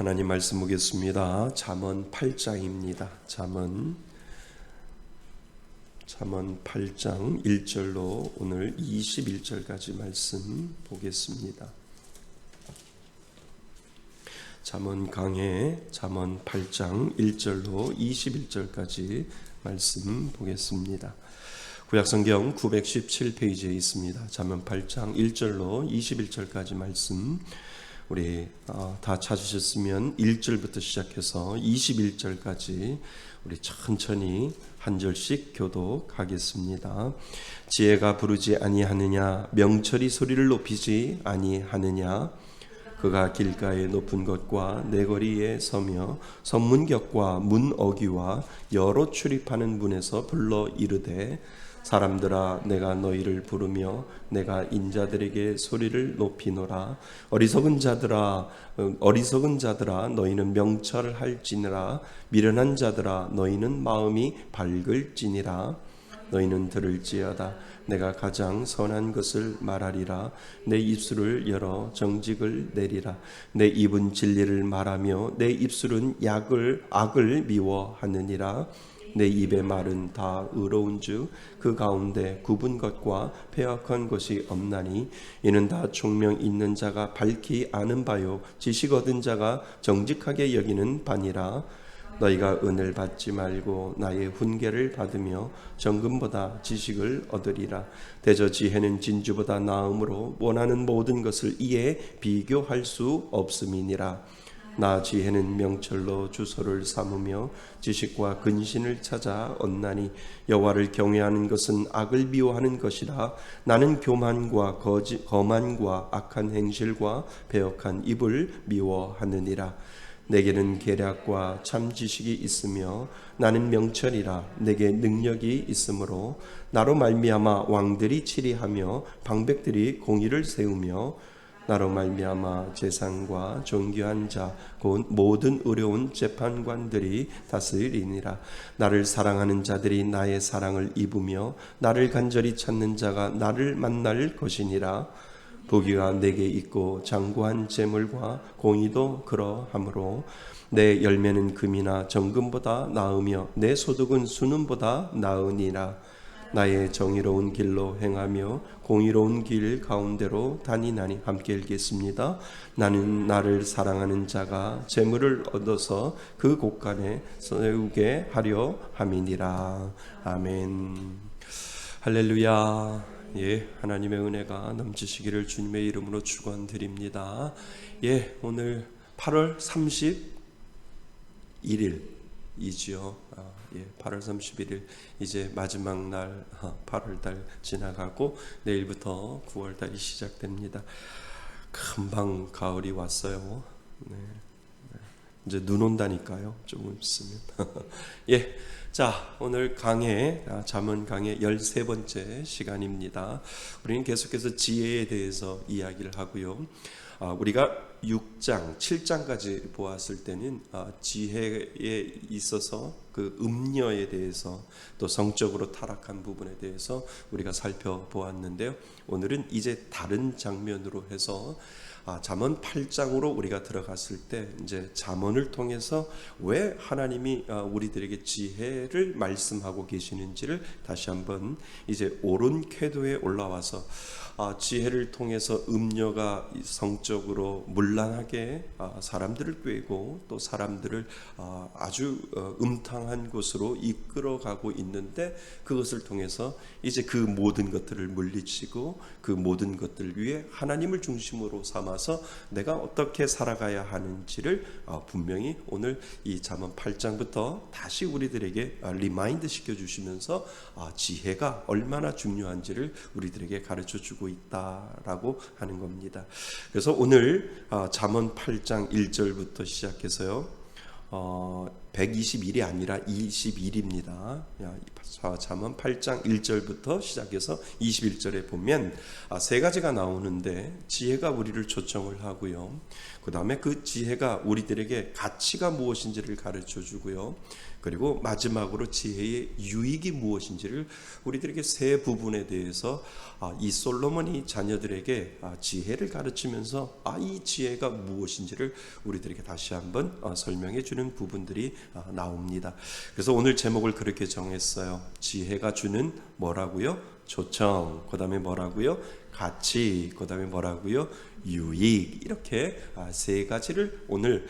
하나님 말씀 보겠습니다. 잠언 8장입니다. 잠언 8장 1절로 오늘 21절까지 말씀 보겠습니다. 잠언 강해 잠언 8장 1절로 21절까지 말씀 보겠습니다. 구약성경 917페이지에 있습니다. 잠언 8장 1절로 21절까지 말씀 우리 다 찾으셨으면 1절부터 시작해서 21절까지 우리 천천히 한 절씩 교독하겠습니다. 지혜가 부르지 아니하느냐, 명철이 소리를 높이지 아니하느냐. 그가 길가의 높은 것과 내거리에 서며 선문격과 문어귀와 여로 출입하는 문에서 불러 이르되, 사람들아 내가 너희를 부르며 내가 인자들에게 소리를 높이노라. 어리석은 자들아 너희는 명철할지니라. 미련한 자들아 너희는 마음이 밝을지니라. 너희는 들을지어다. 내가 가장 선한 것을 말하리라. 내 입술을 열어 정직을 내리라. 내 입은 진리를 말하며 내 입술은 악을 미워하느니라. 내 입의 말은 다 의로운즉 그 가운데 굽은 것과 패역한 것이 없나니, 이는 다 총명 있는 자가 밝히 아는 바요 지식 얻은 자가 정직하게 여기는 바니라. 너희가 은을 받지 말고 나의 훈계를 받으며 정금보다 지식을 얻으리라. 대저 지혜는 진주보다 나음으로 원하는 모든 것을 이에 비교할 수 없음이니라. 나 지혜는 명철로 주소를 삼으며 지식과 근신을 찾아 얻나니, 여호와를 경외하는 것은 악을 미워하는 것이라. 나는 교만과 거만과 악한 행실과 배역한 입을 미워하느니라. 내게는 계략과 참 지식이 있으며 나는 명철이라. 내게 능력이 있으므로 나로 말미암아 왕들이 치리하며 방백들이 공의를 세우며, 나로 말미암아 재상과 존귀한 자 곧 모든 의로운 재판관들이 다스리니라. 나를 사랑하는 자들이 나의 사랑을 입으며 나를 간절히 찾는 자가 나를 만날 것이니라. 부귀가 내게 있고 장구한 재물과 공의도 그러하므로 내 열매는 금이나 정금보다 나으며 내 소득은 순금보다 나으니라. 나의 정의로운 길로 행하며 공의로운 길 가운데로 다니나니. 함께 읽겠습니다. 나는 나를 사랑하는 자가 재물을 얻어서 그 곳간에 세우게 하려 함이니라. 아멘. 할렐루야. 하나님의 은혜가 넘치시기를 주님의 이름으로 축원드립니다. 오늘 8월 31일이지요. 8월 31일 이제 마지막 날 8월달 지나가고 내일부터 9월달이 시작됩니다. 금방 가을이 왔어요. 이제 눈 온다니까요. 조금 있으면. 자, 오늘 잠언 강의 13번째 시간입니다. 우리는 계속해서 지혜에 대해서 이야기를 하고요. 우리가 6장, 7장까지 보았을 때는 지혜에 있어서 그 음녀에 대해서 또 성적으로 타락한 부분에 대해서 우리가 살펴보았는데요. 오늘은 이제 다른 장면으로 해서 잠언 8장으로 우리가 들어갔을 때 이제 잠언을 통해서 왜 하나님이 우리들에게 지혜를 말씀하고 계시는지를 다시 한번 이제 옳은 궤도에 올라와서 지혜를 통해서 음녀가 성적으로 문란하게 사람들을 꾀고 또 사람들을 아주 음탕한 곳으로 이끌어가고 있는데, 그것을 통해서 이제 그 모든 것들을 물리치고 그 모든 것들 위해 하나님을 중심으로 삼아서 내가 어떻게 살아가야 하는지를 분명히 오늘 이 잠언 8장부터 다시 우리들에게 리마인드 시켜주시면서 지혜가 얼마나 중요한지를 우리들에게 가르쳐주고 있다라고 하는 겁니다. 그래서 오늘 잠언 8장 1절부터 시작해서요, 121이 아니라 21입니다. 잠언 8장 1절부터 시작해서 21절에 보면 세 가지가 나오는데, 지혜가 우리를 초청을 하고요. 그 다음에 그 지혜가 우리들에게 가치가 무엇인지를 가르쳐 주고요. 그리고 마지막으로 지혜의 유익이 무엇인지를 우리들에게 세 부분에 대해서 이 솔로몬이 자녀들에게 지혜를 가르치면서 이 지혜가 무엇인지를 우리들에게 다시 한번 설명해 주는 부분들이 나옵니다. 그래서 오늘 제목을 그렇게 정했어요. 지혜가 주는 뭐라고요? 초청. 그 다음에 뭐라고요? 가치. 그 다음에 뭐라고요? 유익. 이렇게 세 가지를 오늘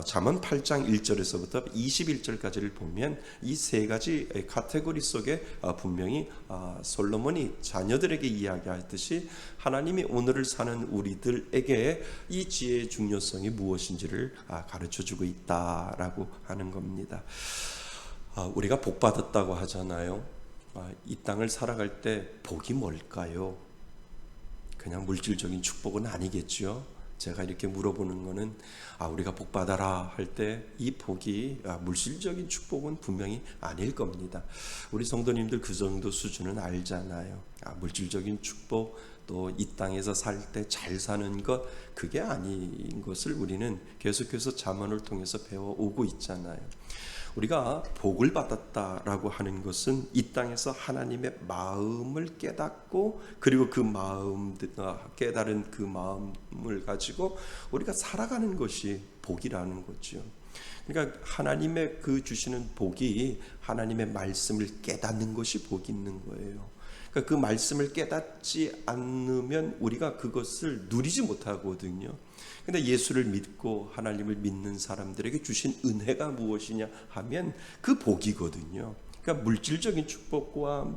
잠언 8장 1절에서부터 21절까지를 보면 이 세 가지 카테고리 속에 분명히 솔로몬이 자녀들에게 이야기하듯이 하나님이 오늘을 사는 우리들에게 이 지혜의 중요성이 무엇인지를 가르쳐주고 있다라고 하는 겁니다. 우리가 복 받았다고 하잖아요. 이 땅을 살아갈 때 복이 뭘까요? 그냥 물질적인 축복은 아니겠죠. 제가 이렇게 물어보는 거는 우리가 복 받아라 할 때 이 복이 물질적인 축복은 분명히 아닐 겁니다. 우리 성도님들 그 정도 수준은 알잖아요. 물질적인 축복, 또 이 땅에서 살 때 잘 사는 것, 그게 아닌 것을 우리는 계속해서 잠언을 통해서 배워오고 있잖아요. 우리가 복을 받았다라고 하는 것은 이 땅에서 하나님의 마음을 깨닫고, 그리고 그 마음, 깨달은 그 마음을 가지고 우리가 살아가는 것이 복이라는 거죠. 그러니까 하나님의 그 주시는 복이 하나님의 말씀을 깨닫는 것이 복이 있는 거예요. 그러니까 그 말씀을 깨닫지 않으면 우리가 그것을 누리지 못하거든요. 근데 예수를 믿고 하나님을 믿는 사람들에게 주신 은혜가 무엇이냐 하면 그 복이거든요. 그러니까 물질적인 축복과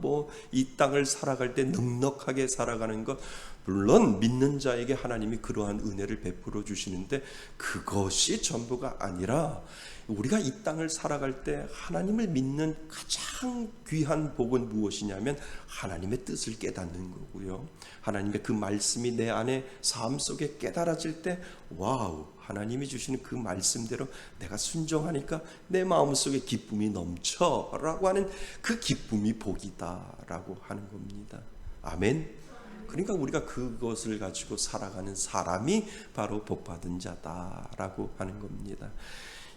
이 땅을 살아갈 때 넉넉하게 살아가는 것, 물론 믿는 자에게 하나님이 그러한 은혜를 베풀어 주시는데 그것이 전부가 아니라, 우리가 이 땅을 살아갈 때 하나님을 믿는 가장 귀한 복은 무엇이냐면 하나님의 뜻을 깨닫는 거고요. 하나님의 그 말씀이 내 안에 삶 속에 깨달아질 때, 와우, 하나님이 주시는 그 말씀대로 내가 순종하니까 내 마음속에 기쁨이 넘쳐라고 하는 그 기쁨이 복이다라고 하는 겁니다. 아멘. 그러니까 우리가 그것을 가지고 살아가는 사람이 바로 복받은 자다라고 하는 겁니다.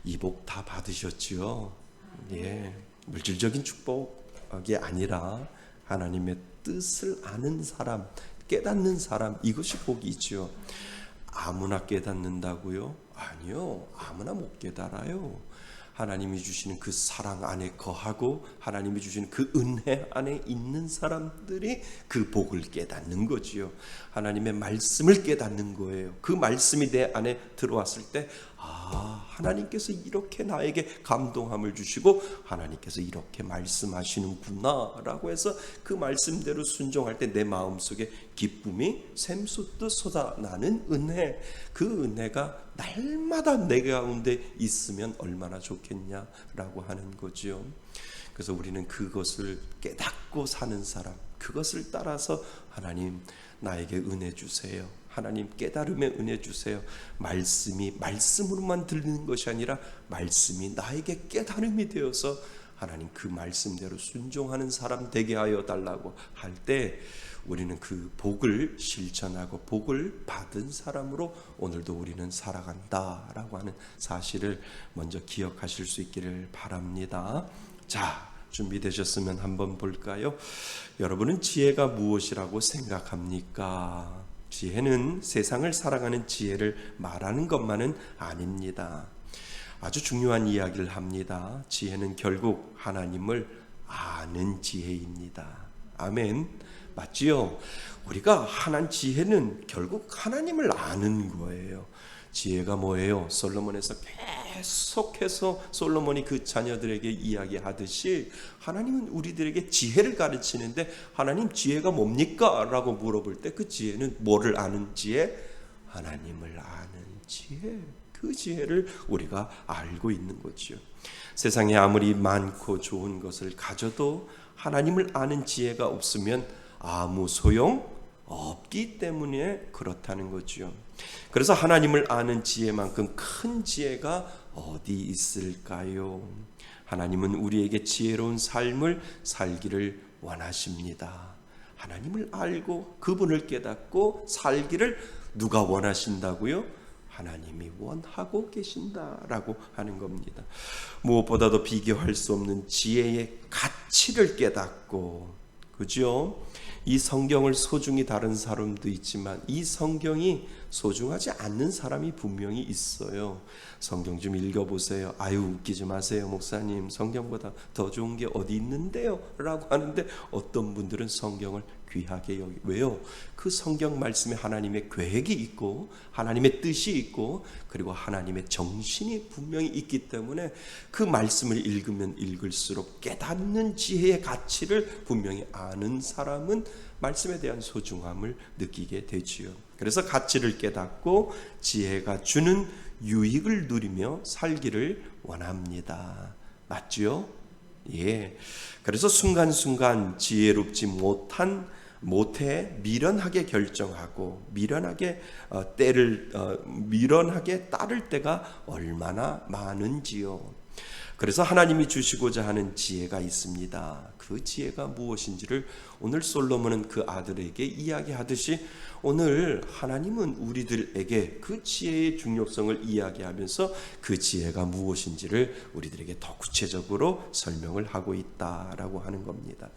이 복 다 받으셨지요? 예, 물질적인 축복이 아니라 하나님의 뜻을 아는 사람, 깨닫는 사람, 이것이 복이지요. 아무나 깨닫는다고요? 아니요, 아무나 못 깨달아요. 하나님이 주시는 그 사랑 안에 거하고 하나님이 주시는 그 은혜 안에 있는 사람들이 그 복을 깨닫는 거지요. 하나님의 말씀을 깨닫는 거예요. 그 말씀이 내 안에 들어왔을 때, 하나님께서 이렇게 나에게 감동함을 주시고 하나님께서 이렇게 말씀하시는구나 라고 해서 그 말씀대로 순종할 때 내 마음속에 기쁨이 샘솟듯 솟아나는 은혜, 그 은혜가 날마다 내 가운데 있으면 얼마나 좋겠냐라고 하는 거죠. 그래서 우리는 그것을 깨닫고 사는 사람, 그것을 따라서 하나님 나에게 은혜 주세요, 하나님 깨달음의 은혜 주세요, 말씀이 말씀으로만 들리는 것이 아니라 말씀이 나에게 깨달음이 되어서 하나님 그 말씀대로 순종하는 사람 되게 하여 달라고 할 때 우리는 그 복을 실천하고 복을 받은 사람으로 오늘도 우리는 살아간다라고 하는 사실을 먼저 기억하실 수 있기를 바랍니다. 자, 준비되셨으면 한번 볼까요? 여러분은 지혜가 무엇이라고 생각합니까? 지혜는 세상을 살아가는 지혜를 말하는 것만은 아닙니다. 아주 중요한 이야기를 합니다. 지혜는 결국 하나님을 아는 지혜입니다. 아멘. 맞지요? 우리가 지혜는 결국 하나님을 아는 거예요. 지혜가 뭐예요? 솔로몬에서 계속해서 솔로몬이 그 자녀들에게 이야기하듯이 하나님은 우리들에게 지혜를 가르치는데, 하나님 지혜가 뭡니까? 라고 물어볼 때 그 지혜는 뭐를 아는 지혜? 하나님을 아는 지혜. 그 지혜를 우리가 알고 있는 거죠. 세상에 아무리 많고 좋은 것을 가져도 하나님을 아는 지혜가 없으면 아무 소용 없기 때문에 그렇다는 거죠. 그래서 하나님을 아는 지혜만큼 큰 지혜가 어디 있을까요? 하나님은 우리에게 지혜로운 삶을 살기를 원하십니다. 하나님을 알고 그분을 깨닫고 살기를 누가 원하신다고요? 하나님이 원하고 계신다라고 하는 겁니다. 무엇보다도 비교할 수 없는 지혜의 가치를 깨닫고, 그죠? 이 성경을 소중히 다룬 사람도 있지만 이 성경이 소중하지 않는 사람이 분명히 있어요. 성경 좀 읽어보세요. 아유, 웃기지 마세요 목사님, 성경보다 더 좋은 게 어디 있는데요? 라고 하는데 어떤 분들은 성경을 귀하게 여기, 왜요? 그 성경 말씀에 하나님의 계획이 있고 하나님의 뜻이 있고 그리고 하나님의 정신이 분명히 있기 때문에 그 말씀을 읽으면 읽을수록 깨닫는 지혜의 가치를 분명히 아는 사람은 말씀에 대한 소중함을 느끼게 되지요. 그래서 가치를 깨닫고 지혜가 주는 유익을 누리며 살기를 원합니다. 맞지요? 예. 그래서 순간순간 지혜롭지 못해 미련하게 결정하고 미련하게 따를 때가 얼마나 많은지요. 그래서 하나님이 주시고자 하는 지혜가 있습니다. 그 지혜가 무엇인지를 오늘 솔로몬은 그 아들에게 이야기하듯이 오늘 하나님은 우리들에게 그 지혜의 중요성을 이야기하면서 그 지혜가 무엇인지를 우리들에게 더 구체적으로 설명을 하고 있다라고 하는 겁니다.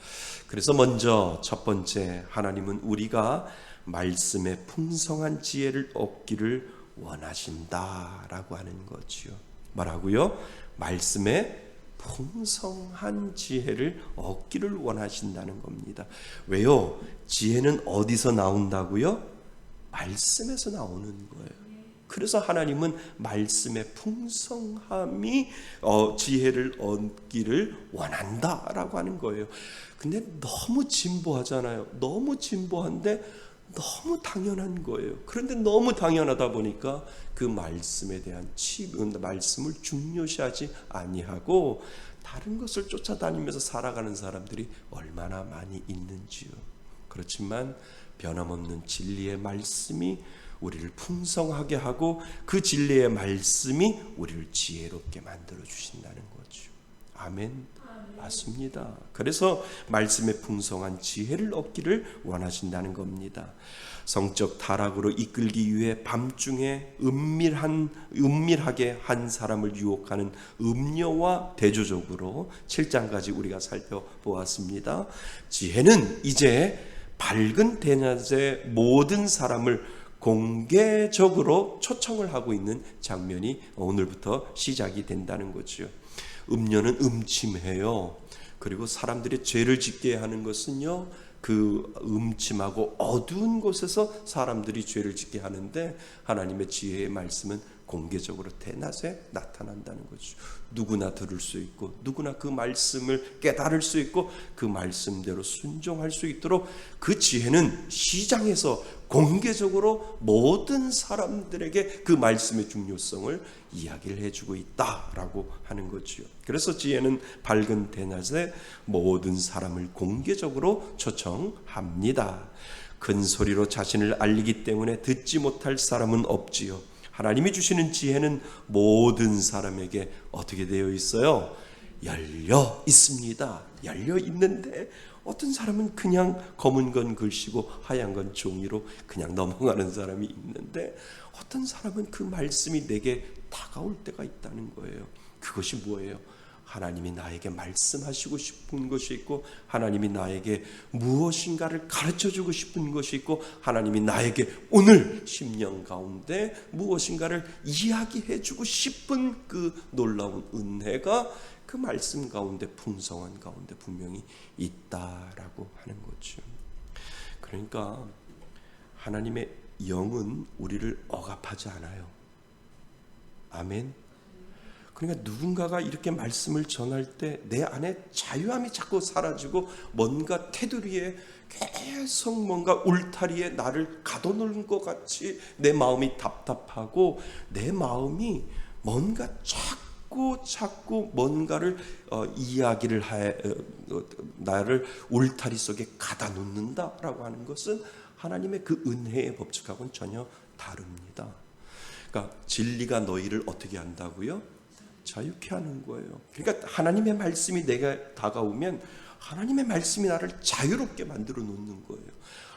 그래서 먼저 첫 번째, 하나님은 우리가 말씀의 풍성한 지혜를 얻기를 원하신다라고 하는 거지요. 뭐라고요? 말씀의 풍성한 지혜를 얻기를 원하신다는 겁니다. 왜요? 지혜는 어디서 나온다고요? 말씀에서 나오는 거예요. 그래서 하나님은 말씀의 풍성함이 지혜를 얻기를 원한다라고 하는 거예요. 근데 너무 진보하잖아요. 너무 진보한데 너무 당연한 거예요. 그런데 너무 당연하다 보니까 그 말씀에 대한 말씀을 중요시하지 아니하고 다른 것을 쫓아다니면서 살아가는 사람들이 얼마나 많이 있는지요. 그렇지만 변함없는 진리의 말씀이 우리를 풍성하게 하고 그 진리의 말씀이 우리를 지혜롭게 만들어 주신다는 거죠. 아멘. 맞습니다. 그래서 말씀의 풍성한 지혜를 얻기를 원하신다는 겁니다. 성적 타락으로 이끌기 위해 밤중에 은밀하게 한 사람을 유혹하는 음료와 대조적으로 7장까지 우리가 살펴보았습니다. 지혜는 이제 밝은 대낮에 모든 사람을 공개적으로 초청을 하고 있는 장면이 오늘부터 시작이 된다는 거죠. 음료는 음침해요. 그리고 사람들이 죄를 짓게 하는 것은요, 그 음침하고 어두운 곳에서 사람들이 죄를 짓게 하는데 하나님의 지혜의 말씀은 공개적으로 대낮에 나타난다는 거죠. 누구나 들을 수 있고 누구나 그 말씀을 깨달을 수 있고 그 말씀대로 순종할 수 있도록 그 지혜는 시장에서 공개적으로 모든 사람들에게 그 말씀의 중요성을 이야기를 해주고 있다라고 하는 거죠. 그래서 지혜는 밝은 대낮에 모든 사람을 공개적으로 초청합니다. 큰 소리로 자신을 알리기 때문에 듣지 못할 사람은 없지요. 하나님이 주시는 지혜는 모든 사람에게 어떻게 되어 있어요? 열려 있습니다. 열려 있는데 어떤 사람은 그냥 검은 건 글씨고 하얀 건 종이로 그냥 넘어가는 사람이 있는데 어떤 사람은 그 말씀이 내게 다가올 때가 있다는 거예요. 그것이 뭐예요? 하나님이 나에게 말씀하시고 싶은 것이 있고 하나님이 나에게 무엇인가를 가르쳐주고 싶은 것이 있고 하나님이 나에게 오늘 심령 가운데 무엇인가를 이야기해주고 싶은 그 놀라운 은혜가 그 말씀 가운데 풍성한 가운데 분명히 있다라고 하는 거죠. 그러니까 하나님의 영은 우리를 억압하지 않아요. 아멘. 그러니까 누군가가 이렇게 말씀을 전할 때 내 안에 자유함이 자꾸 사라지고 뭔가 테두리에 계속 뭔가 울타리에 나를 가둬놓은 것 같이 내 마음이 답답하고 내 마음이 뭔가 자꾸 뭔가를 이야기를 나를 울타리 속에 가다 놓는다라고 하는 것은 하나님의 그 은혜의 법칙하고는 전혀 다릅니다. 그러니까 진리가 너희를 어떻게 한다고요? 자유케 하는 거예요. 그러니까 하나님의 말씀이 내게 다가오면 하나님의 말씀이 나를 자유롭게 만들어 놓는 거예요.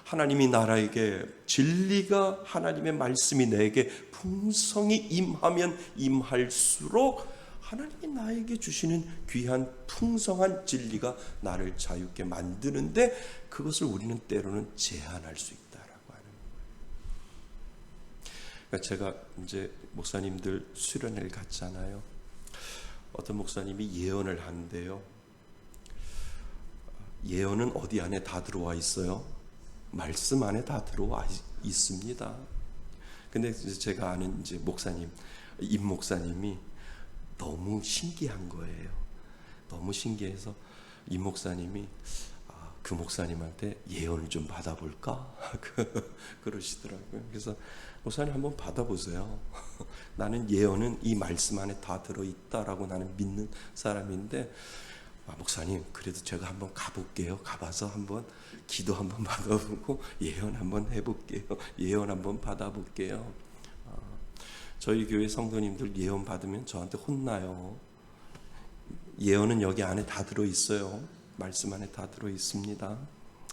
하나님이 나라에게 진리가 하나님의 말씀이 내게 풍성히 임하면 임할수록 하나님이 나에게 주시는 귀한 풍성한 진리가 나를 자유롭게 만드는데 그것을 우리는 때로는 제한할 수 있다라고 하는 거예요. 그러니까 제가 이제 목사님들 수련회를 갔잖아요. 어떤 목사님이 예언을 하는데요. 예언은 어디 안에 다 들어와 있어요? 말씀 안에 다 들어와 있습니다. 근데 제가 아는 이제 목사님, 임 목사님이 너무 신기한 거예요. 너무 신기해서 임 목사님이 그 목사님한테 예언을 좀 받아볼까? 그러시더라고요. 그래서 목사님 한번 받아보세요. 나는 예언은 이 말씀 안에 다 들어있다라고 나는 믿는 사람인데 목사님 그래도 제가 한번 가볼게요. 가봐서 한번 기도 한번 받아보고 예언 한번 해볼게요. 예언 한번 받아볼게요. 저희 교회 성도님들 예언 받으면 저한테 혼나요. 예언은 여기 안에 다 들어있어요. 말씀 안에 다 들어있습니다.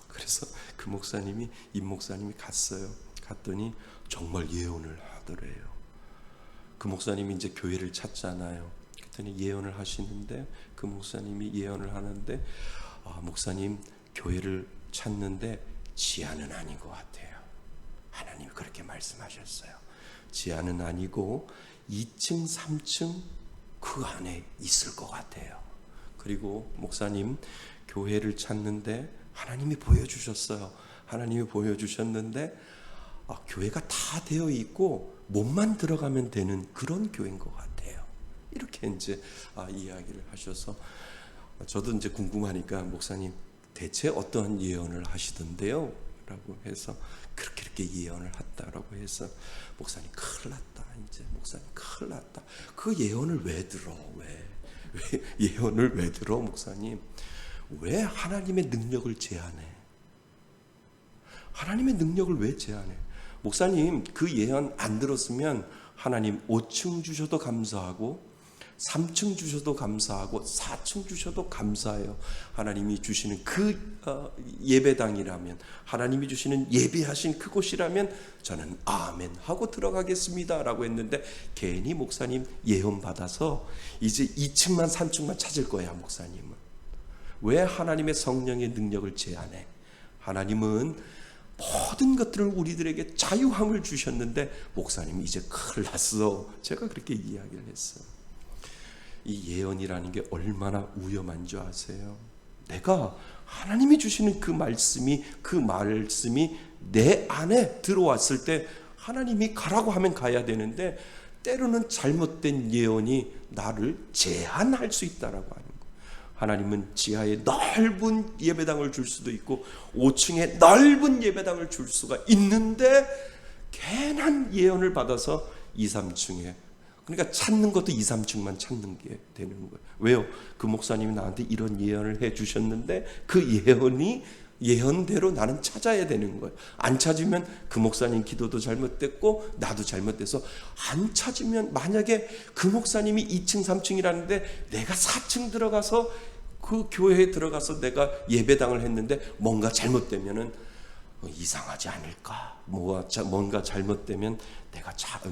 그래서 그 목사님이 임 목사님이 갔어요. 갔더니 정말 예언을 하더래요. 그 목사님이 이제 교회를 찾잖아요. 그랬더니 예언을 하시는데 그 목사님이 예언을 하는데 목사님 교회를 찾는데 지하는 아닌 것 같아요. 하나님이 그렇게 말씀하셨어요. 지하는 아니고 2층 3층 그 안에 있을 것 같아요. 그리고 목사님 교회를 찾는데 하나님이 보여주셨어요. 하나님이 보여주셨는데 교회가 다 되어 있고 몸만 들어가면 되는 그런 교회인 것 같아요. 이렇게 이제 이야기를 하셔서 저도 이제 궁금하니까 목사님 대체 어떠한 예언을 하시던데요? 라고 해서 그렇게 예언을 했다라고 해서 목사님 큰일 났다. 이제 목사님 큰일 났다. 그 예언을 왜 들어? 왜 예언을 왜 들어? 목사님 왜 하나님의 능력을 제한해? 하나님의 능력을 왜 제한해? 목사님 그 예언 안 들었으면 하나님 5층 주셔도 감사하고 3층 주셔도 감사하고 4층 주셔도 감사해요. 하나님이 주시는 그 예배당이라면 하나님이 주시는 예배하신 그곳이라면 저는 아멘 하고 들어가겠습니다 라고 했는데 괜히 목사님 예언 받아서 이제 2층만 3층만 찾을 거야. 목사님은 왜 하나님의 성령의 능력을 제한해? 하나님은 모든 것들을 우리들에게 자유함을 주셨는데 목사님 이제 큰일 났어. 제가 그렇게 이야기를 했어요. 이 예언이라는 게 얼마나 위험한 줄 아세요? 내가 하나님이 주시는 그 말씀이 내 안에 들어왔을 때 하나님이 가라고 하면 가야 되는데 때로는 잘못된 예언이 나를 제한할 수 있다라고 하는 거예요. 하나님은 지하에 넓은 예배당을 줄 수도 있고 5층에 넓은 예배당을 줄 수가 있는데 괜한 예언을 받아서 2, 3층에 그러니까 찾는 것도 2, 3층만 찾는 게 되는 거예요. 왜요? 그 목사님이 나한테 이런 예언을 해 주셨는데 그 예언대로 나는 찾아야 되는 거예요. 안 찾으면 그 목사님 기도도 잘못됐고 나도 잘못돼서 안 찾으면 만약에 그 목사님이 2층 3층이라는데 내가 4층 들어가서 그 교회에 들어가서 내가 예배당을 했는데 뭔가 잘못되면은 이상하지 않을까? 뭔가 잘못되면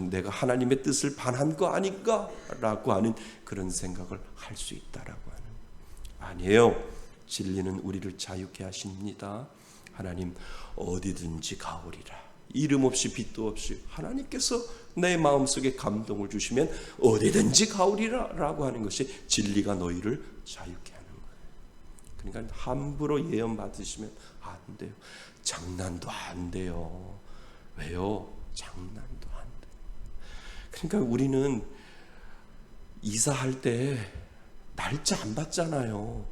내가 하나님의 뜻을 반한 거 아닌가라고 하는 그런 생각을 할 수 있다라고 하는. 아니에요. 진리는 우리를 자유케 하십니다. 하나님 어디든지 가오리라. 이름 없이 빛도 없이 하나님께서 내 마음속에 감동을 주시면 어디든지 가오리라라고 하는 것이 진리가 너희를 자유케 하는 거예요. 그러니까 함부로 예언 받으시면 안 돼요. 장난도 안 돼요. 왜요? 장난도 안 돼요. 그러니까 우리는 이사할 때 날짜 안 받잖아요.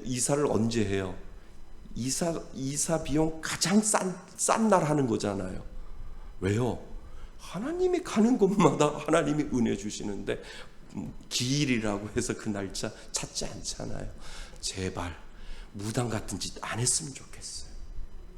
이사를 언제 해요? 이사 비용 가장 싼 날 하는 거잖아요. 왜요? 하나님이 가는 곳마다 하나님이 은혜 주시는데 기일이라고 해서 그 날짜 찾지 않잖아요. 제발 무당 같은 짓 안 했으면 좋겠어요.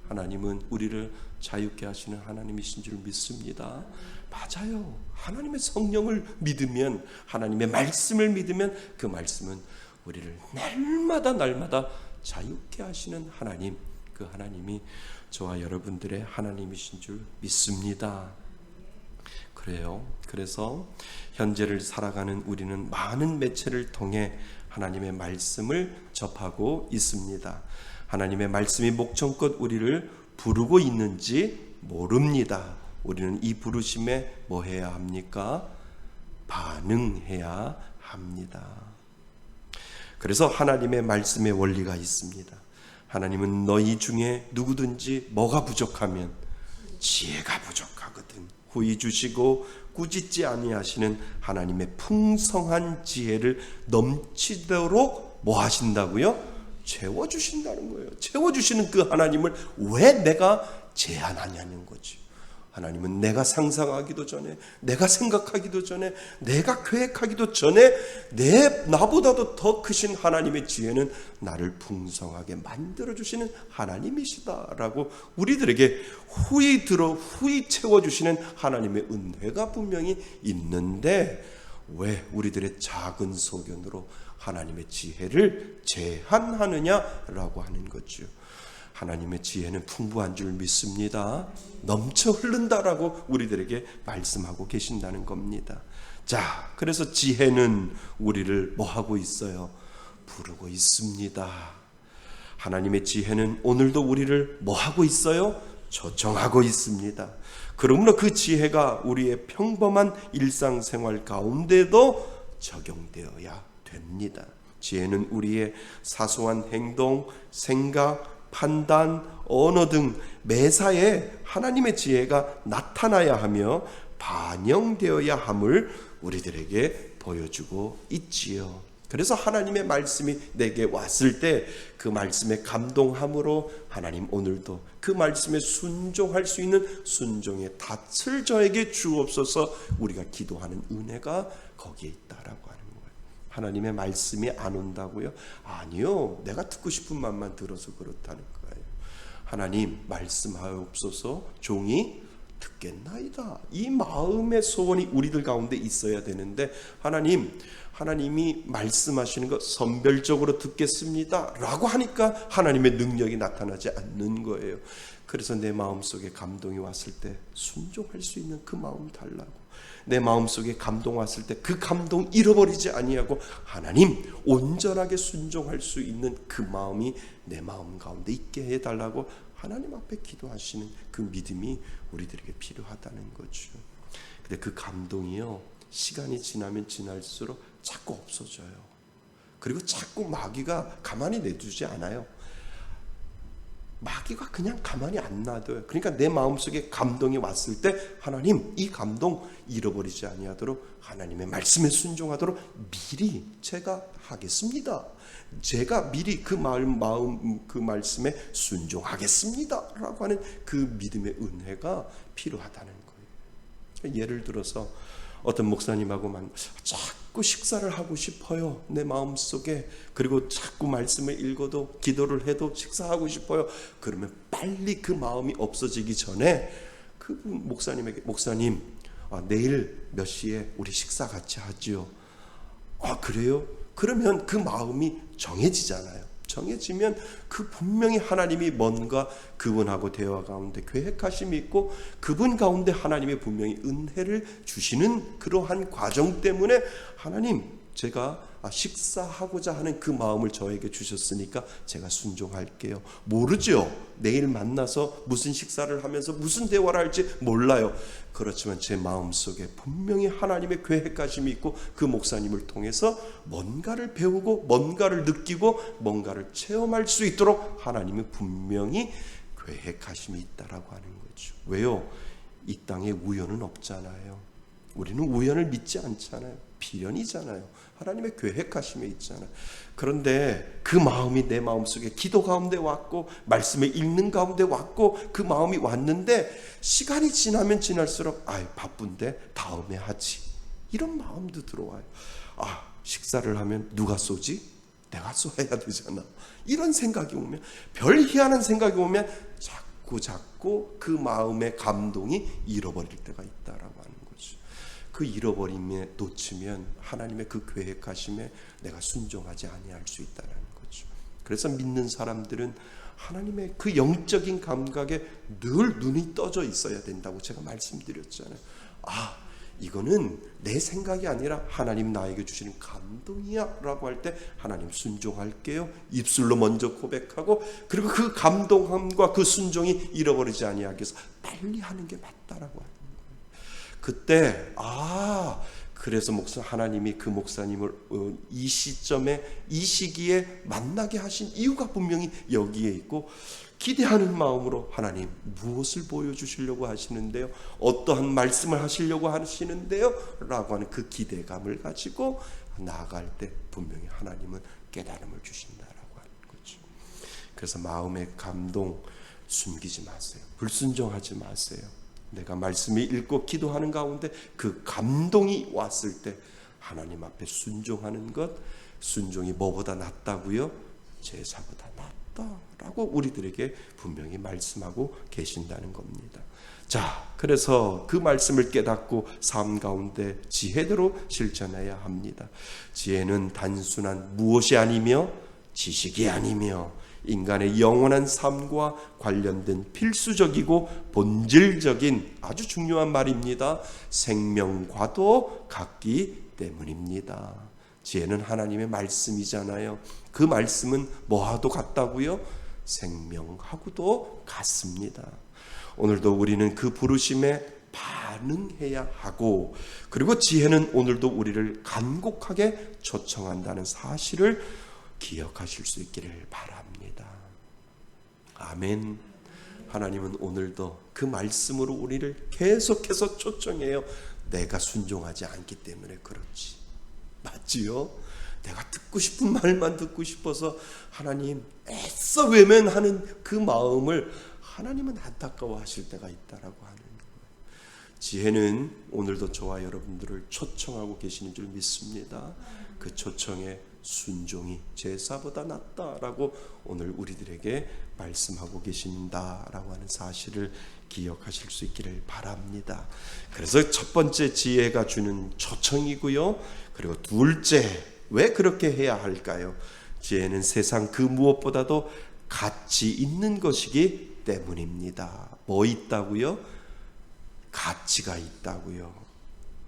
하나님은 우리를 자유케 하시는 하나님이신 줄 믿습니다. 맞아요. 하나님의 성령을 믿으면, 하나님의 말씀을 믿으면 그 말씀은 우리를 날마다 자유케 하시는 하나님, 그 하나님이 저와 여러분들의 하나님이신 줄 믿습니다. 그래요. 그래서 현재를 살아가는 우리는 많은 매체를 통해 하나님의 말씀을 접하고 있습니다. 하나님의 말씀이 목청껏 우리를 부르고 있는지 모릅니다. 우리는 이 부르심에 뭐 해야 합니까? 반응해야 합니다. 그래서 하나님의 말씀의 원리가 있습니다. 하나님은 너희 중에 누구든지 뭐가 부족하면 지혜가 부족하거든 후히 주시고 꾸짖지 아니하시는 하나님의 풍성한 지혜를 넘치도록 뭐 하신다고요? 채워주신다는 거예요. 채워주시는 그 하나님을 왜 내가 제한하냐는 거지. 하나님은 내가 상상하기도 전에, 내가 생각하기도 전에, 내가 계획하기도 전에 나보다도 더 크신 하나님의 지혜는 나를 풍성하게 만들어주시는 하나님이시다라고 우리들에게 후히 채워주시는 하나님의 은혜가 분명히 있는데, 왜 우리들의 작은 소견으로 하나님의 지혜를 제한하느냐라고 하는 거죠. 하나님의 지혜는 풍부한 줄 믿습니다. 넘쳐 흐른다라고 우리들에게 말씀하고 계신다는 겁니다. 자, 그래서 지혜는 우리를 뭐 하고 있어요? 부르고 있습니다. 하나님의 지혜는 오늘도 우리를 뭐 하고 있어요? 초청하고 있습니다. 그러므로 그 지혜가 우리의 평범한 일상생활 가운데도 적용되어야 됩니다. 지혜는 우리의 사소한 행동, 생각, 판단, 언어 등 매사에 하나님의 지혜가 나타나야 하며 반영되어야 함을 우리들에게 보여주고 있지요. 그래서 하나님의 말씀이 내게 왔을 때 그 말씀에 감동함으로 하나님 오늘도 그 말씀에 순종할 수 있는 순종의 닻을 저에게 주옵소서. 우리가 기도하는 은혜가 거기에 있다라고 하는 거예요. 하나님의 말씀이 안 온다고요? 아니요. 내가 듣고 싶은 말만 들어서 그렇다는 거예요. 하나님 말씀하옵소서. 종이 듣겠나이다. 이 마음의 소원이 우리들 가운데 있어야 되는데, 하나님이 말씀하시는 것 선별적으로 듣겠습니다 라고 하니까 하나님의 능력이 나타나지 않는 거예요. 그래서 내 마음속에 감동이 왔을 때 순종할 수 있는 그 마음 달라고, 내 마음속에 감동 왔을 때 그 감동 잃어버리지 아니하고 하나님 온전하게 순종할 수 있는 그 마음이 내 마음 가운데 있게 해달라고 하나님 앞에 기도하시는 그 믿음이 우리들에게 필요하다는 거죠. 근데 그 감동이요, 시간이 지나면 지날수록 자꾸 없어져요. 그리고 자꾸 마귀가 가만히 내두지 않아요. 마귀가 그냥 가만히 안 놔둬요. 그러니까 내 마음속에 감동이 왔을 때 하나님 이 감동 잃어버리지 아니하도록 하나님의 말씀에 순종하도록 미리 제가 하겠습니다. 제가 미리 그 그 말씀에 순종하겠습니다 라고 하는 그 믿음의 은혜가 필요하다는 거예요. 예를 들어서 어떤 목사님하고만 자꾸 식사를 하고 싶어요. 내 마음속에. 그리고 자꾸 말씀을 읽어도 기도를 해도 식사하고 싶어요. 그러면 빨리 그 마음이 없어지기 전에 그 목사님에게, 목사님 내일 몇 시에 우리 식사 같이 하죠. 그래요? 그러면 그 마음이 정해지잖아요. 정해지면 그 분명히 하나님이 뭔가 그분하고 대화 가운데 계획하심이 있고 그분 가운데 하나님이 분명히 은혜를 주시는 그러한 과정 때문에 하나님 제가 식사하고자 하는 그 마음을 저에게 주셨으니까 제가 순종할게요. 모르죠. 내일 만나서 무슨 식사를 하면서 무슨 대화를 할지 몰라요. 그렇지만 제 마음속에 분명히 하나님의 계획하심이 있고 그 목사님을 통해서 뭔가를 배우고 뭔가를 느끼고 뭔가를 체험할 수 있도록 하나님이 분명히 계획하심이 있다라고 하는 거죠. 왜요? 이 땅에 우연은 없잖아요. 우리는 우연을 믿지 않잖아요. 비련이잖아요. 하나님의 계획하심에 있잖아요. 그런데 그 마음이 내 마음속에 기도 가운데 왔고 말씀을 읽는 가운데 왔고 그 마음이 왔는데 시간이 지나면 지날수록 바쁜데 다음에 하지, 이런 마음도 들어와요. 식사를 하면 누가 쏘지? 내가 쏘아야 되잖아. 이런 생각이 오면, 별 희한한 생각이 오면 자꾸 자꾸 그 마음의 감동이 잃어버릴 때가 있다라고 하는 거죠. 그 잃어버림에 놓치면 하나님의 그 계획하심에 내가 순종하지 아니할 수 있다는 거죠. 그래서 믿는 사람들은 하나님의 그 영적인 감각에 늘 눈이 떠져 있어야 된다고 제가 말씀드렸잖아요. 이거는 내 생각이 아니라 하나님 나에게 주시는 감동이야 라고 할 때 하나님 순종할게요. 입술로 먼저 고백하고, 그리고 그 감동함과 그 순종이 잃어버리지 아니하기 위해서 빨리 하는 게 맞다라고 하는 거예요. 그때 그래서 하나님이 그 목사님을 이 시점에 이 시기에 만나게 하신 이유가 분명히 여기에 있고, 기대하는 마음으로 하나님 무엇을 보여주시려고 하시는데요, 어떠한 말씀을 하시려고 하시는데요 라고 하는 그 기대감을 가지고 나아갈 때 분명히 하나님은 깨달음을 주신다라고 하는 거죠. 그래서 마음의 감동 숨기지 마세요. 불순종하지 마세요. 내가 말씀을 읽고 기도하는 가운데 그 감동이 왔을 때 하나님 앞에 순종하는 것, 순종이 뭐보다 낫다고요? 제사보다 낫다라고 우리들에게 분명히 말씀하고 계신다는 겁니다. 자, 그래서 그 말씀을 깨닫고 삶 가운데 지혜대로 실천해야 합니다. 지혜는 단순한 무엇이 아니며 지식이 아니며 인간의 영원한 삶과 관련된 필수적이고 본질적인 아주 중요한 말입니다. 생명과도 같기 때문입니다. 지혜는 하나님의 말씀이잖아요. 그 말씀은 뭐하고도 같다고요? 생명하고도 같습니다. 오늘도 우리는 그 부르심에 반응해야 하고, 그리고 지혜는 오늘도 우리를 간곡하게 초청한다는 사실을 기억하실 수 있기를 바랍니다. 아멘. 하나님은 오늘도 그 말씀으로 우리를 계속해서 초청해요. 내가 순종하지 않기 때문에 그렇지. 맞지요? 내가 듣고 싶은 말만 듣고 싶어서 하나님 애써 외면하는 그 마음을 하나님은 안타까워하실 때가 있다라고 하는 거예요. 지혜는 오늘도 저와 여러분들을 초청하고 계시는 줄 믿습니다. 그 초청에 순종이 제사보다 낫다라고 오늘 우리들에게 말씀하고 계신다라고 하는 사실을 기억하실 수 있기를 바랍니다. 그래서 첫 번째 지혜가 주는 초청이고요. 그리고 둘째, 왜 그렇게 해야 할까요? 지혜는 세상 그 무엇보다도 가치 있는 것이기 때문입니다. 뭐 있다고요? 가치가 있다고요.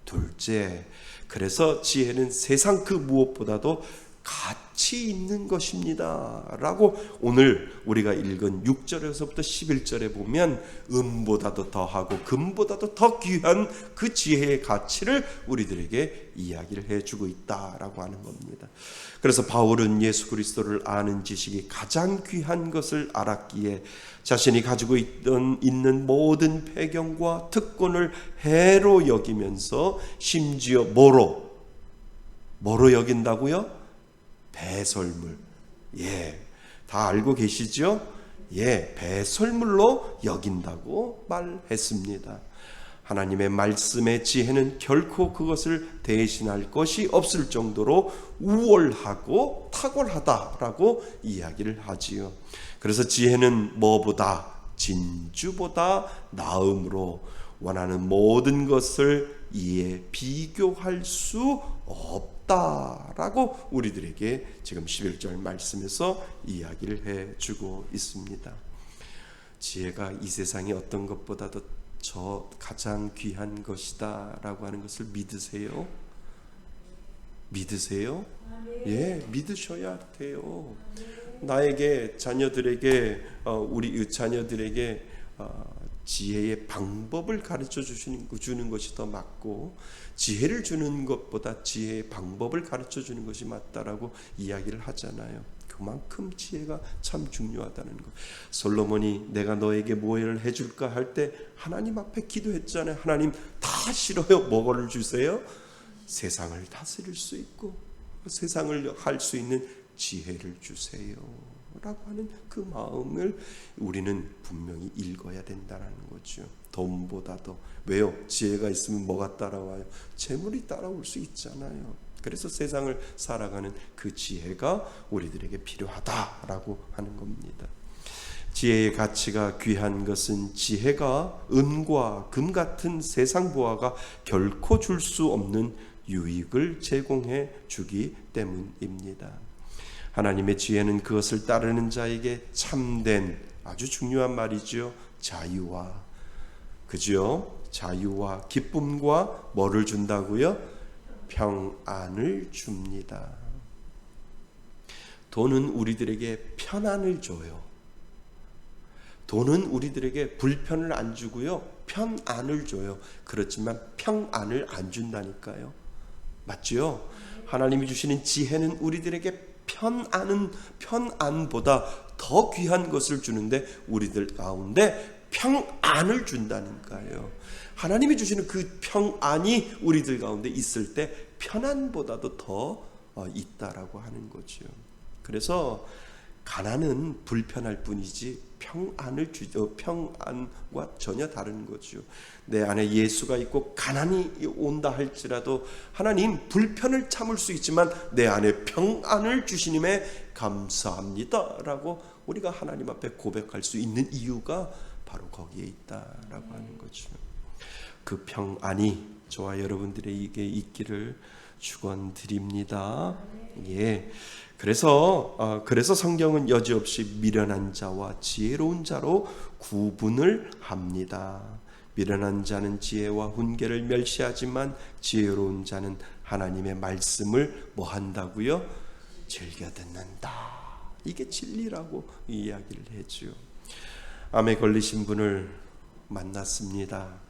둘째, 그래서 지혜는 세상 그 무엇보다도 가치 있는 것입니다 라고 오늘 우리가 읽은 6절에서부터 11절에 보면 은보다도 더하고 금보다도 더 귀한 그 지혜의 가치를 우리들에게 이야기를 해주고 있다라고 하는 겁니다. 그래서 바울은 예수 그리스도를 아는 지식이 가장 귀한 것을 알았기에 자신이 가지고 있는 모든 배경과 특권을 해로 여기면서 심지어 뭐로 여긴다고요? 배설물. 다 알고 계시죠? 배설물로 여긴다고 말했습니다. 하나님의 말씀의 지혜는 결코 그것을 대신할 것이 없을 정도로 우월하고 탁월하다라고 이야기를 하지요. 그래서 지혜는 뭐보다 진주보다 나음으로 원하는 모든 것을 이에 비교할 수 없다라고 우리들에게 지금 11절 말씀에서 이야기를 해주고 있습니다. 지혜가 이 세상의 어떤 것보다도 저 가장 귀한 것이다 라고 하는 것을 믿으세요? 믿으세요? 믿으셔야 돼요. 나에게 자녀들에게 우리 자녀들에게 지혜의 방법을 가르쳐 주는 것이 더 맞고, 지혜를 주는 것보다 지혜의 방법을 가르쳐 주는 것이 맞다라고 이야기를 하잖아요. 그만큼 지혜가 참 중요하다는 것. 솔로몬이 내가 너에게 뭐를 해줄까 할 때 하나님 앞에 기도했잖아요. 하나님 다 싫어요. 뭐를 주세요? 세상을 다스릴 수 있고 세상을 할 수 있는 지혜를 주세요 라고 하는 그 마음을 우리는 분명히 읽어야 된다는 거죠. 돈보다도. 왜요? 지혜가 있으면 뭐가 따라와요? 재물이 따라올 수 있잖아요. 그래서 세상을 살아가는 그 지혜가 우리들에게 필요하다라고 하는 겁니다. 지혜의 가치가 귀한 것은 지혜가 은과 금 같은 세상 보화가 결코 줄 수 없는 유익을 제공해 주기 때문입니다. 하나님의 지혜는 그것을 따르는 자에게 참된, 아주 중요한 말이죠, 자유와, 그죠? 자유와 기쁨과 뭐를 준다고요? 평안을 줍니다. 돈은 우리들에게 편안을 줘요. 돈은 우리들에게 불편을 안 주고요, 편안을 줘요. 그렇지만 평안을 안 준다니까요. 맞죠? 하나님이 주시는 지혜는 우리들에게 편안보다 더 귀한 것을 주는데 우리들 가운데 평안을 준다니까요. 하나님이 주시는 그 평안이 우리들 가운데 있을 때 편안보다도 더 있다라고 하는 거죠. 그래서 가난은 불편할 뿐이지 평안과 전혀 다른 거죠. 내 안에 예수가 있고 가난이 온다 할지라도 하나님 불편을 참을 수 있지만 내 안에 평안을 주시님에 감사합니다 라고 우리가 하나님 앞에 고백할 수 있는 이유가 바로 거기에 있다라고 하는 거죠. 그 평안이 저와 여러분들에게 있기를 축원드립니다. 예. 그래서 성경은 여지없이 미련한 자와 지혜로운 자로 구분을 합니다. 미련한 자는 지혜와 훈계를 멸시하지만 지혜로운 자는 하나님의 말씀을 뭐 한다고요? 즐겨 듣는다. 이게 진리라고 이야기를 해줘요. 암에 걸리신 분을 만났습니다.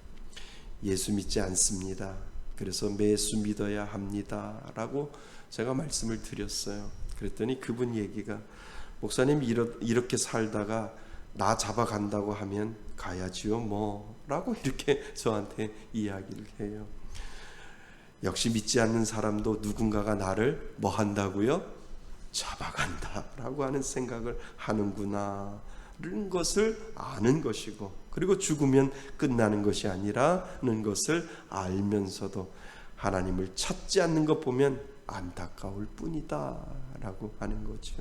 예수 믿지 않습니다. 그래서 매수 믿어야 합니다 라고 제가 말씀을 드렸어요. 그랬더니 그분 얘기가, 목사님 이렇게 살다가 나 잡아간다고 하면 가야지요 뭐 라고 이렇게 저한테 이야기를 해요. 역시 믿지 않는 사람도 누군가가 나를 뭐 한다고요? 잡아간다 라고 하는 생각을 하는구나 라는 것을 아는 것이고, 그리고 죽으면 끝나는 것이 아니라는 것을 알면서도 하나님을 찾지 않는 것 보면 안타까울 뿐이다 라고 하는 거죠.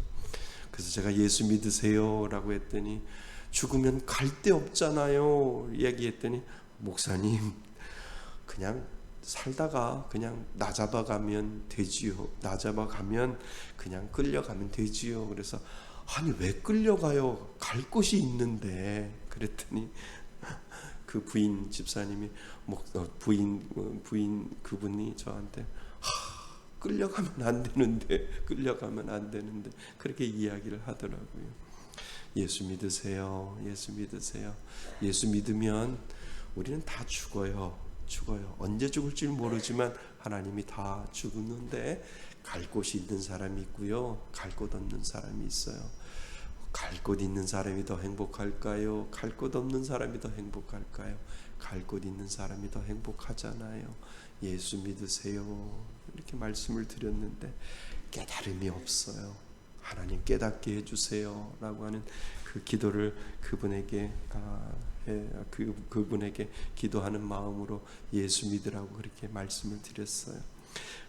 그래서 제가 예수 믿으세요 라고 했더니 죽으면 갈 데 없잖아요 얘기했더니, 목사님 그냥 살다가 그냥 나 잡아가면 되지요. 나 잡아가면 그냥 끌려가면 되지요. 그래서 아니 왜 끌려가요? 갈 곳이 있는데. 그랬더니 그 부인 집사님이 부인 그분이 저한테 끌려가면 안 되는데 그렇게 이야기를 하더라고요. 예수 믿으세요. 예수 믿으세요. 예수 믿으면 우리는 다 죽어요. 언제 죽을지 모르지만 하나님이 다 죽었는데 갈 곳이 있는 사람이 있고요, 갈 곳 없는 사람이 있어요. 갈 곳 있는 사람이 더 행복할까요? 갈 곳 없는 사람이 더 행복할까요? 갈 곳 있는 사람이 더 행복하잖아요. 예수 믿으세요. 이렇게 말씀을 드렸는데 깨달음이 없어요. 하나님 깨닫게 해주세요 라고 하는 그 기도를 그분에게 기도하는 마음으로 예수 믿으라고 그렇게 말씀을 드렸어요.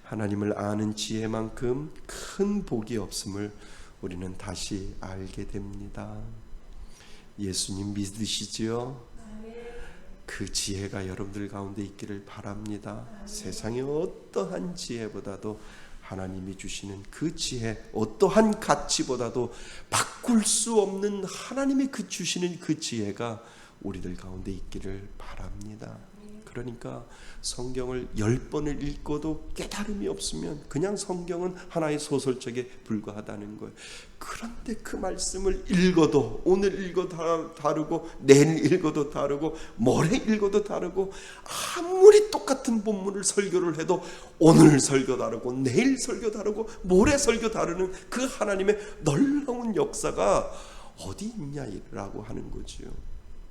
하나님을 아는 지혜만큼 큰 복이 없음을 우리는 다시 알게 됩니다. 예수님 믿으시지요? 그 지혜가 여러분들 가운데 있기를 바랍니다. 세상의 어떠한 지혜보다도 하나님이 주시는 그 지혜, 어떠한 가치보다도 바꿀 수 없는 하나님이 주시는 그 지혜가 우리들 가운데 있기를 바랍니다. 그러니까 성경을 10번을 읽고도 깨달음이 없으면 그냥 성경은 하나의 소설책에 불과하다는 거예요. 그런데 그 말씀을 읽어도 오늘 읽어도 다르고 내일 읽어도 다르고 모레 읽어도 다르고, 아무리 똑같은 본문을 설교를 해도 오늘 설교 다르고 내일 설교 다르고 모레 설교 다르는 그 하나님의 놀라운 역사가 어디 있냐라고 하는 거죠.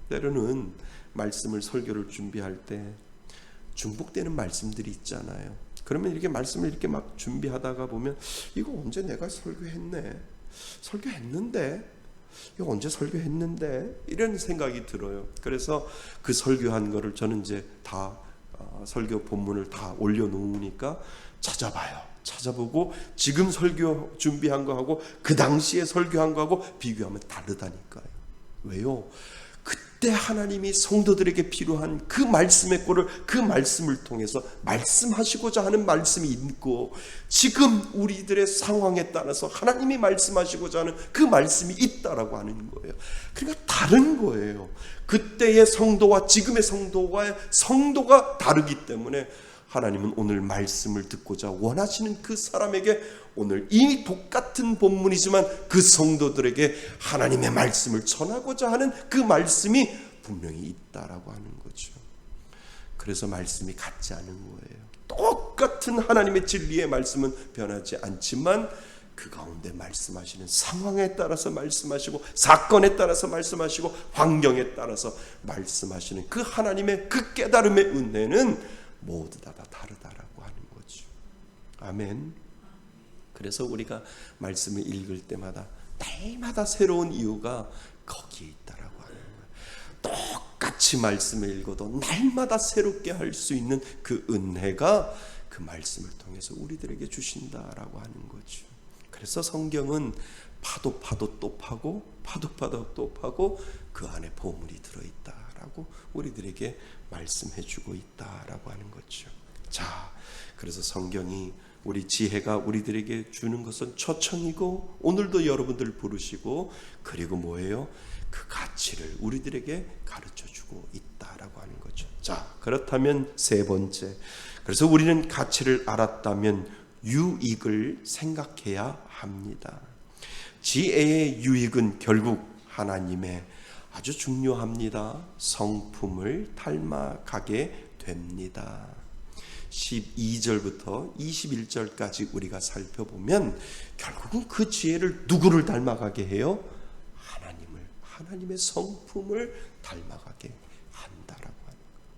때로는 말씀을 설교를 준비할 때 중복되는 말씀들이 있잖아요. 그러면 이렇게 말씀을 이렇게 막 준비하다가 보면 이거 언제 내가 설교했는데 이거 언제 설교했는데 이런 생각이 들어요. 그래서 그 설교한 거를 저는 이제 다 설교 본문을 다 올려놓으니까 찾아보고 지금 설교 준비한 거하고 그 당시에 설교한 거하고 비교하면 다르다니까요. 왜요? 그때 하나님이 성도들에게 필요한 그 말씀의 꼴을 그 말씀을 통해서 말씀하시고자 하는 말씀이 있고, 지금 우리들의 상황에 따라서 하나님이 말씀하시고자 하는 그 말씀이 있다라고 하는 거예요. 그러니까 다른 거예요. 그때의 성도와 지금의 성도가 다르기 때문에 하나님은 오늘 말씀을 듣고자 원하시는 그 사람에게 오늘 이 똑같은 본문이지만 그 성도들에게 하나님의 말씀을 전하고자 하는 그 말씀이 분명히 있다라고 하는 거죠. 그래서 말씀이 같지 않은 거예요. 똑같은 하나님의 진리의 말씀은 변하지 않지만 그 가운데 말씀하시는 상황에 따라서 말씀하시고, 사건에 따라서 말씀하시고, 환경에 따라서 말씀하시는 그 하나님의 그 깨달음의 은혜는 모두 다 다르다라고 하는 거죠. 아멘. 그래서 우리가 말씀을 읽을 때마다 날마다 새로운 이유가 거기에 있다라고 하는 거예요. 똑같이 말씀을 읽어도 날마다 새롭게 할 수 있는 그 은혜가 그 말씀을 통해서 우리들에게 주신다라고 하는 거죠. 그래서 성경은 파도 또 파고, 파도 또 파고, 그 안에 보물이 들어있다라고 우리들에게 말씀해주고 있다라고 하는 거죠. 자, 그래서 성경이 우리 지혜가 우리들에게 주는 것은 초청이고, 오늘도 여러분들 부르시고, 그리고 뭐예요? 그 가치를 우리들에게 가르쳐주고 있다라고 하는 거죠. 자, 그렇다면 세 번째, 그래서 우리는 가치를 알았다면 유익을 생각해야 합니다. 지혜의 유익은 결국 하나님의 아주 중요합니다. 성품을 닮아가게 됩니다. 12절부터 21절까지 우리가 살펴보면 결국은 그 지혜를 누구를 닮아가게 해요? 하나님의 성품을 닮아가게 한다라고 하는 거예요.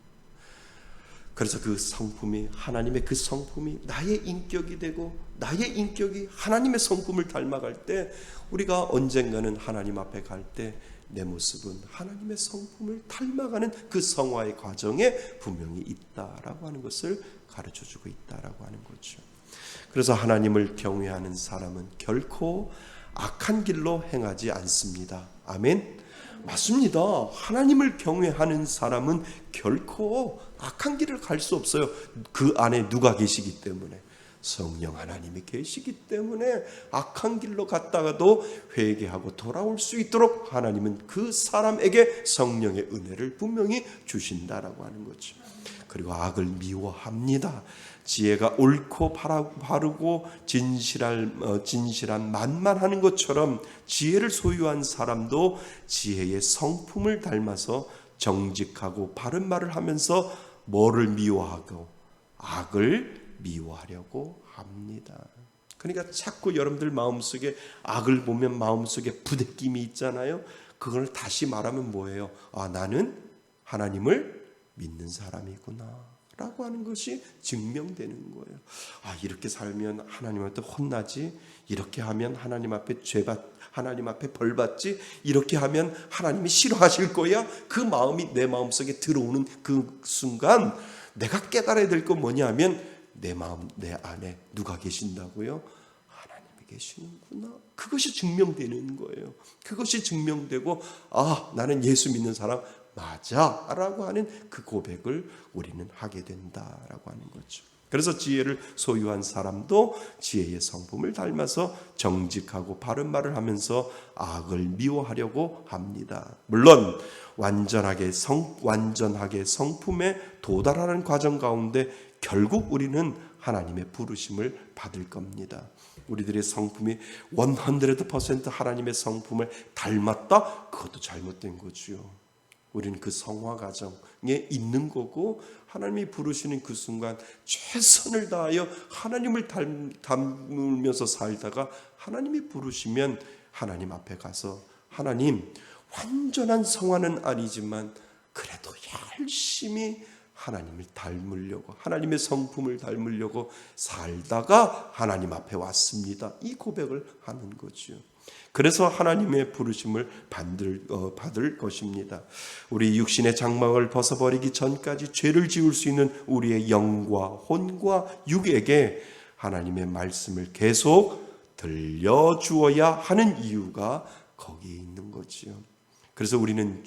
그래서 그 성품이, 하나님의 그 성품이 나의 인격이 되고, 나의 인격이 하나님의 성품을 닮아갈 때, 우리가 언젠가는 하나님 앞에 갈 때 내 모습은 하나님의 성품을 닮아가는 그 성화의 과정에 분명히 있다라고 하는 것을 가르쳐주고 있다라고 하는 거죠. 그래서 하나님을 경외하는 사람은 결코 악한 길로 행하지 않습니다. 아멘. 맞습니다. 하나님을 경외하는 사람은 결코 악한 길을 갈 수 없어요. 그 안에 누가 계시기 때문에, 성령 하나님이 계시기 때문에 악한 길로 갔다가도 회개하고 돌아올 수 있도록 하나님은 그 사람에게 성령의 은혜를 분명히 주신다라고 하는 거죠. 그리고 악을 미워합니다. 지혜가 옳고 바르고 진실한 말만 하는 것처럼 지혜를 소유한 사람도 지혜의 성품을 닮아서 정직하고 바른 말을 하면서 뭐를 미워하고 악을 미워하려고 합니다. 그러니까 자꾸 여러분들 마음속에 악을 보면 마음속에 부대낌이 있잖아요. 그걸 다시 말하면 뭐예요? 아, 나는 하나님을 믿는 사람이구나 라고 하는 것이 증명되는 거예요. 아, 이렇게 살면 하나님한테 혼나지, 이렇게 하면 하나님 앞에 하나님 앞에 벌 받지, 이렇게 하면 하나님이 싫어하실 거야. 그 마음이 내 마음속에 들어오는 그 순간 내가 깨달아야 될 건 뭐냐면, 내 마음, 내 안에 누가 계신다고요? 하나님이 계시는구나. 그것이 증명되는 거예요. 그것이 증명되고, 아, 나는 예수 믿는 사람 맞아 라고 하는 그 고백을 우리는 하게 된다라고 하는 거죠. 그래서 지혜를 소유한 사람도 지혜의 성품을 닮아서 정직하고 바른 말을 하면서 악을 미워하려고 합니다. 물론 완전하게 성품에 도달하는 과정 가운데 결국 우리는 하나님의 부르심을 받을 겁니다. 우리들의 성품이 100% 하나님의 성품을 닮았다? 그것도 잘못된 거죠. 우리는 그 성화 과정에 있는 거고, 하나님이 부르시는 그 순간 최선을 다하여 하나님을 닮으면서 살다가 하나님이 부르시면 하나님 앞에 가서, 하나님, 완전한 성화는 아니지만 그래도 열심히 하나님을 닮으려고, 하나님의 성품을 닮으려고 살다가 하나님 앞에 왔습니다. 이 고백을 하는 거죠. 그래서 하나님의 부르심을 받을 것입니다. 우리 육신의 장막을 벗어버리기 전까지 죄를 지을 수 있는 우리의 영과 혼과 육에게 하나님의 말씀을 계속 들려주어야 하는 이유가 거기에 있는 거지요. 그래서 우리는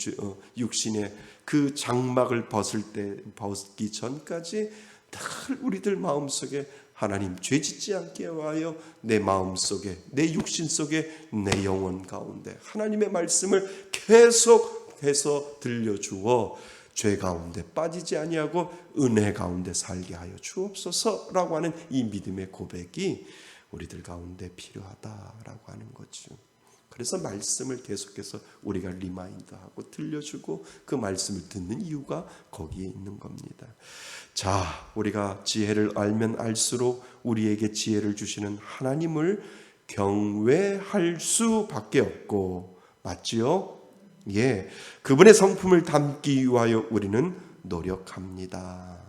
육신의 그 장막을 벗기 전까지 늘 우리들 마음속에 하나님 죄짓지 않게 하여 내 마음속에, 내 육신 속에, 내 영혼 가운데 하나님의 말씀을 계속해서 들려주어 죄 가운데 빠지지 아니하고 은혜 가운데 살게 하여 주옵소서라고 하는 이 믿음의 고백이 우리들 가운데 필요하다라고 하는 거죠. 그래서 말씀을 계속해서 우리가 리마인드하고 들려주고 그 말씀을 듣는 이유가 거기에 있는 겁니다. 자, 우리가 지혜를 알면 알수록 우리에게 지혜를 주시는 하나님을 경외할 수밖에 없고, 맞지요? 예, 그분의 성품을 담기 위하여 우리는 노력합니다.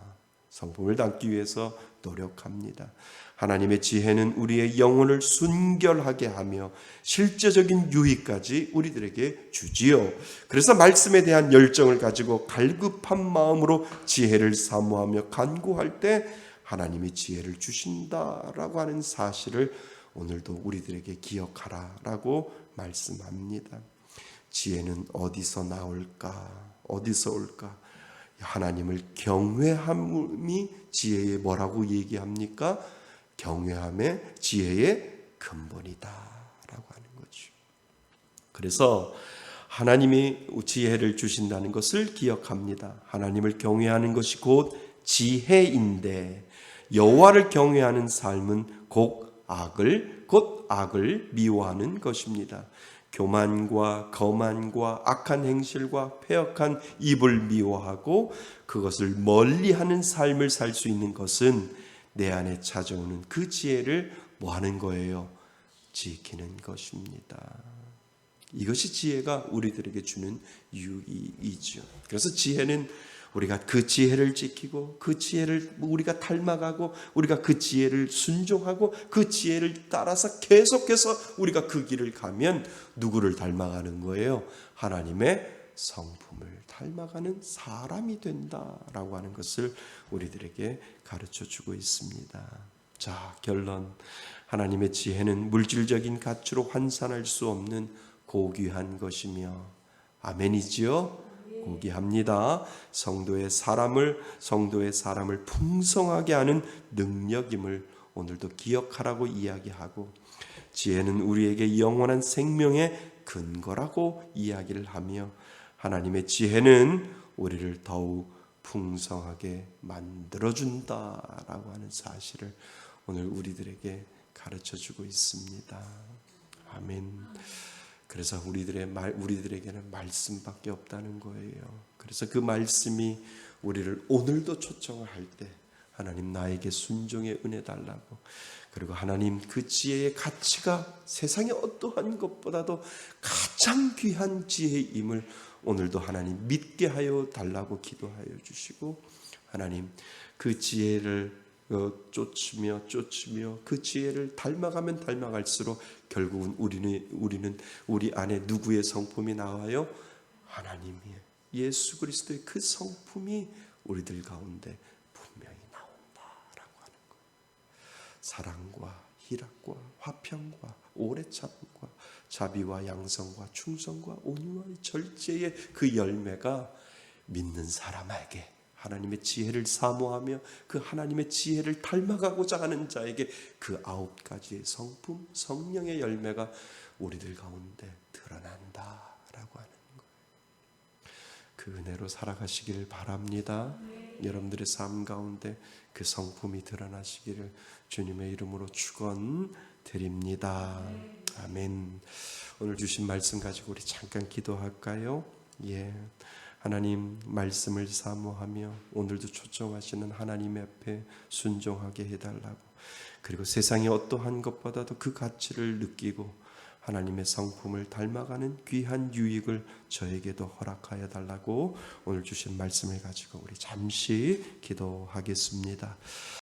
성품을 담기 위해서 노력합니다. 하나님의 지혜는 우리의 영혼을 순결하게 하며 실제적인 유익까지 우리들에게 주지요. 그래서 말씀에 대한 열정을 가지고 갈급한 마음으로 지혜를 사모하며 간구할 때 하나님이 지혜를 주신다라고 하는 사실을 오늘도 우리들에게 기억하라라고 말씀합니다. 지혜는 어디서 나올까? 어디서 올까? 하나님을 경외함이 지혜의 뭐라고 얘기합니까? 경외함의 지혜의 근본이다 라고 하는 거죠. 그래서 하나님이 지혜를 주신다는 것을 기억합니다. 하나님을 경외하는 것이 곧 지혜인데, 여호와를 경외하는 삶은 곧 악을 미워하는 것입니다. 교만과 거만과 악한 행실과 패역한 입을 미워하고 그것을 멀리하는 삶을 살 수 있는 것은 내 안에 찾아오는 그 지혜를 뭐 하는 거예요? 지키는 것입니다. 이것이 지혜가 우리들에게 주는 유익이죠. 그래서 지혜는 우리가 그 지혜를 지키고 그 지혜를 우리가 닮아가고 우리가 그 지혜를 순종하고 그 지혜를 따라서 계속해서 우리가 그 길을 가면 누구를 닮아가는 거예요? 하나님의 성품을 닮아가는 사람이 된다라고 하는 것을 우리들에게 가르쳐주고 있습니다. 자, 결론. 하나님의 지혜는 물질적인 가치로 환산할 수 없는 고귀한 것이며, 아멘이지요? 고귀합니다. 성도의 사람을 풍성하게 하는 능력임을 오늘도 기억하라고 이야기하고, 지혜는 우리에게 영원한 생명의 근거라고 이야기를 하며, 하나님의 지혜는 우리를 더욱 풍성하게 만들어준다라고 하는 사실을 오늘 우리들에게 가르쳐주고 있습니다. 아멘. 그래서 우리들에게는 말씀밖에 없다는 거예요. 그래서 그 말씀이 우리를 오늘도 초청을 할 때 하나님 나에게 순종의 은혜 달라고, 그리고 하나님 그 지혜의 가치가 세상의 어떠한 것보다도 가장 귀한 지혜임을 오늘도 하나님 믿게 하여 달라고 기도하여 주시고, 하나님 그 지혜를 쫓으며 그 지혜를 닮아가면 닮아갈수록 결국은 우리는 우리 안에 누구의 성품이 나와요? 하나님의 예수 그리스도의 그 성품이 우리들 가운데 분명히 나온다라고 하는 거예요. 사랑과 희락과 화평과 오래 참과 자비와 양성과 충성과 온유와 절제의 그 열매가 믿는 사람에게, 하나님의 지혜를 사모하며 그 하나님의 지혜를 닮아가고자 하는 자에게 그 9가지의 성품, 성령의 열매가 우리들 가운데 드러난다라고 하는 거예요. 그 은혜로 살아가시길 바랍니다. 여러분들의 삶 가운데 그 성품이 드러나시기를 주님의 이름으로 축원드립니다. 아멘. 오늘 주신 말씀 가지고 우리 잠깐 기도할까요? 예. 하나님 말씀을 사모하며 오늘도 초청하시는 하나님 앞에 순종하게 해달라고, 그리고 세상의 어떠한 것보다도 그 가치를 느끼고 하나님의 성품을 닮아가는 귀한 유익을 저에게도 허락하여 달라고 오늘 주신 말씀을 가지고 우리 잠시 기도하겠습니다.